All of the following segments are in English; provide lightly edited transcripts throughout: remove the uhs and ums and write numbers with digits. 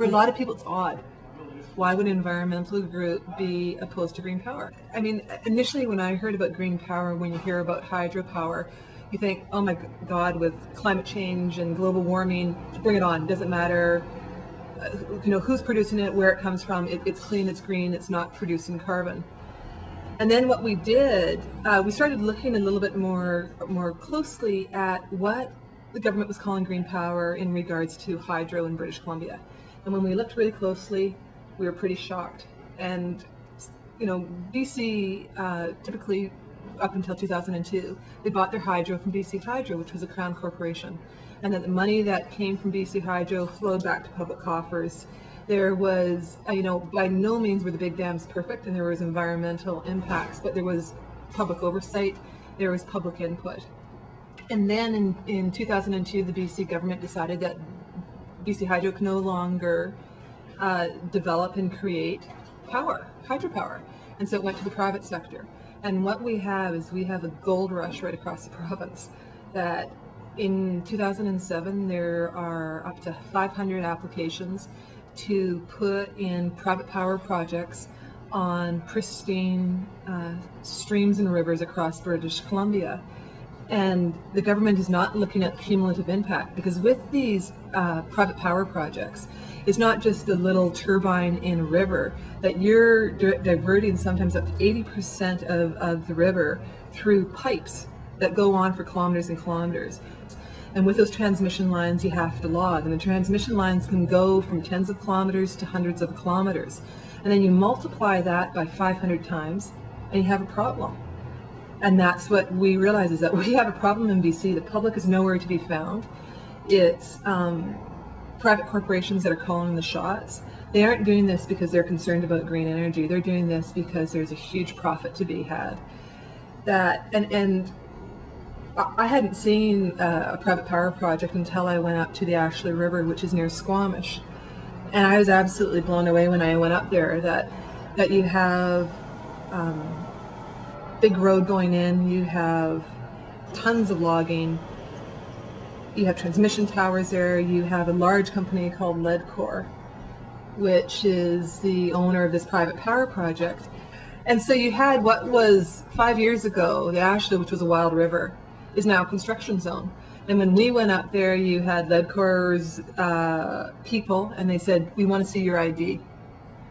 For a lot of people, it's odd. Why would an environmental group be opposed to green power? I mean, initially when I heard about green power, when you hear about hydropower, you think, oh my God, with climate change and global warming, bring it on. Doesn't matter, who's producing it, where it comes from. It's clean, it's green, it's not producing carbon. And then what we did, we started looking a little bit more closely at what the government was calling green power in regards to hydro in British Columbia. And when we looked really closely, we were pretty shocked. And, BC typically, up until 2002, they bought their hydro from BC Hydro, which was a Crown corporation. And that the money that came from BC Hydro flowed back to public coffers. There was, by no means were the big dams perfect, and there was environmental impacts, but there was public oversight, there was public input. And then in 2002, the BC government decided that BC Hydro can no longer develop and create hydropower. And so it went to the private sector. And what we have is we have a gold rush right across the province. That in 2007, there are up to 500 applications to put in private power projects on pristine streams and rivers across British Columbia. And the government is not looking at cumulative impact, because with these private power projects, it's not just a little turbine in a river, that you're diverting sometimes up to 80% of the river through pipes that go on for kilometers and kilometers. And with those transmission lines, you have to log. And the transmission lines can go from tens of kilometers to hundreds of kilometers. And then you multiply that by 500 times, and you have a problem. And that's what we realize, is that we have a problem in BC. The public is nowhere to be found. It's private corporations that are calling the shots. They aren't doing this because they're concerned about green energy. They're doing this because there's a huge profit to be had. And I hadn't seen a private power project until I went up to the Ashley River, which is near Squamish. And I was absolutely blown away when I went up there that you have big road going in, you have tons of logging, you have transmission towers there, you have a large company called Ledcor, which is the owner of this private power project. And so you had what was 5 years ago, the Ashley, which was a wild river, is now a construction zone. And when we went up there, you had Ledcor's people, and they said, we want to see your ID,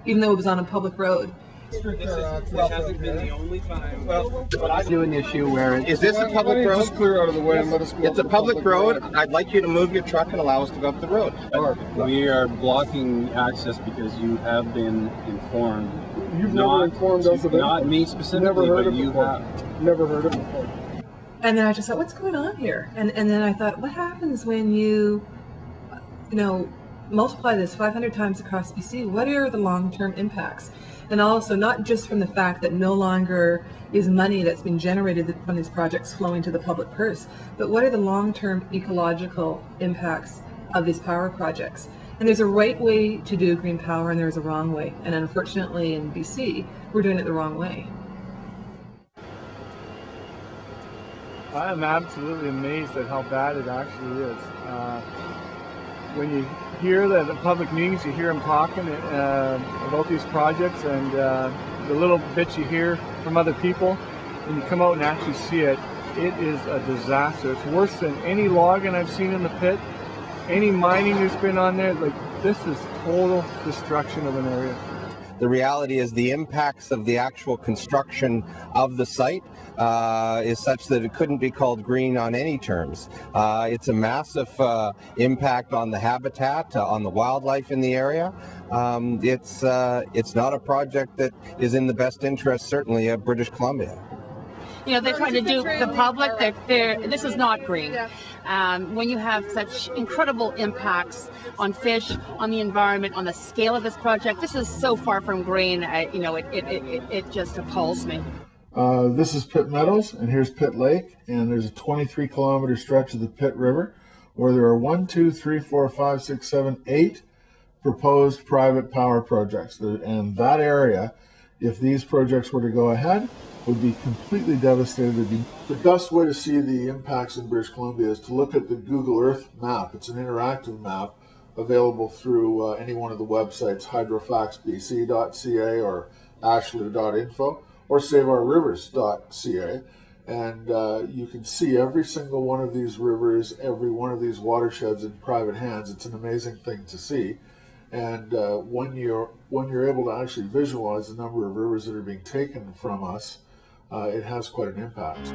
even though it was on a public road. This hasn't been the only time. Well, I do an issue where is this a public road? Just clear out of the way and let us go. It's a public road. I'd like you to move your truck and allow us to go up the road. We are blocking access because you have been informed. You've never informed us of it. Not me specifically, but you have. Never heard of it before. And then I just thought, what's going on here? And then I thought, what happens when you multiply this 500 times across BC? What are the long-term impacts? And also, not just from the fact that no longer is money that's been generated from these projects flowing to the public purse, but what are the long-term ecological impacts of these power projects? And there's a right way to do green power, and there's a wrong way. And unfortunately, in BC, we're doing it the wrong way. I am absolutely amazed at how bad it actually is. When you hear that at public meetings, you hear them talking about these projects, and the little bits you hear from other people, and you come out and actually see it, it is a disaster. It's worse than any logging I've seen in the pit, any mining that's been on there. Like, this is total destruction of an area. The reality is the impacts of the actual construction of the site is such that it couldn't be called green on any terms. It's a massive impact on the habitat, on the wildlife in the area. It's not a project that is in the best interest, certainly, of British Columbia. They're trying to do the public. This is not green. When you have such incredible impacts on fish, on the environment, on the scale of this project, this is so far from green. It just appalls me. This is Pitt Meadows, and here's Pitt Lake, and there's a 23-kilometer stretch of the Pitt River where there are 8 proposed private power projects. And that area, if these projects were to go ahead, would be completely devastated. The best way to see the impacts in British Columbia is to look at the Google Earth map. It's an interactive map available through any one of the websites, hydrofaxbc.ca or ashlew.info or saveourrivers.ca. And you can see every single one of these rivers, every one of these watersheds in private hands. It's an amazing thing to see. And when you're able to actually visualize the number of rivers that are being taken from us, it has quite an impact.